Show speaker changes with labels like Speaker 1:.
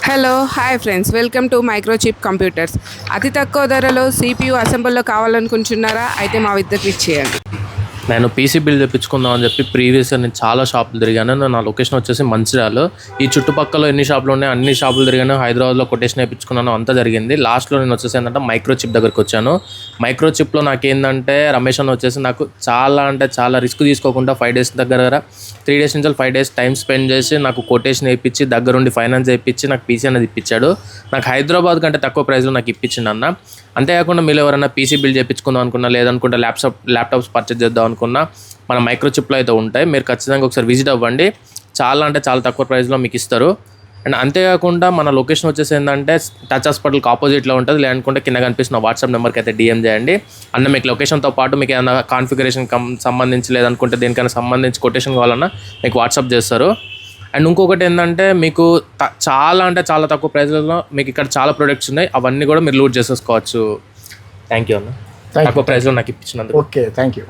Speaker 1: Hello hi friends, welcome to microchip computers. అతి తక్కువ ధరలో CPU అసెంబుల్లో కావాలనుకుంటున్నారా? అయితే మా వద్దకు ఇచ్చేయండి.
Speaker 2: నేను పీసీ బిల్ తెప్పించుకుందాం అని చెప్పి ప్రీవియస్గా నేను చాలా షాపులు తిరిగాను. నా లొకేషన్ వచ్చేసి మంచిర్యాల. ఈ చుట్టుపక్కల ఎన్ని షాపులు ఉన్నాయి అన్ని షాపులు తిరిగాను. హైదరాబాద్లో కొటేషన్ వేయించుకున్నాను, అంతా జరిగింది. లాస్ట్లో నేను వచ్చేసి ఏంటంటే మైక్రోచిప్ దగ్గరికి వచ్చాను. మైక్రోచిప్లో నాకేంటంటే రమేష్ అన్న వచ్చేసి నాకు చాలా రిస్క్ తీసుకోకుండా 5 days దగ్గర 3 days నుంచి 5 days టైం స్పెండ్ చేసి నాకు కొటేషన్ వేయించి దగ్గరుండి ఫైనాన్స్ వేయించి నాకు పీసీ అనేది ఇప్పించాడు. నాకు హైదరాబాద్ కంటే తక్కువ ప్రైస్లో నాకు ఇప్పించింది అన్న. అంతేకాకుండా మీరు ఎవరైనా పీసీ బిల్ చేయించుకుందాం అనుకున్నా, లేదనుకుంటే ల్యాప్టాప్స్ పర్చేజ్ చేద్దాం అనుకున్నా మన మైక్రోచిప్లో అయితే ఉంటాయి. మీరు ఖచ్చితంగా ఒకసారి విజిట్ అవ్వండి. చాలా తక్కువ ప్రైస్లో మీకు ఇస్తారు. అండ్ అంతేకాకుండా మన లొకేషన్ వచ్చేసి ఏంటంటే టచ్ హాస్పిటల్కి ఆపోజిట్లో ఉంటుంది. లేదనుకుంటే కింద కనిపిస్తున్న వాట్సాప్ నెంబర్కి అయితే DM చేయండి. అన్న మీకు లొకేషన్తో పాటు మీకు ఏమైనా కాన్ఫిగరేషన్ సంబంధించి లేదనుకుంటే దేనికైనా సంబంధించి కొటేషన్ కావాలన్నా మీకు వాట్సాప్ చేస్తారు. అండ్ ఇంకొకటి ఏంటంటే మీకు చాలా తక్కువ ప్రైస్లలో మీకు ఇక్కడ చాలా ప్రొడక్ట్స్ ఉన్నాయి. అవన్నీ కూడా మీరు లూట్ చేసేసుకోవచ్చు. థ్యాంక్ యూ అన్న, తక్కువ ప్రైస్లో నాకు ఇప్పించినందుకు.
Speaker 3: Okay, thank you.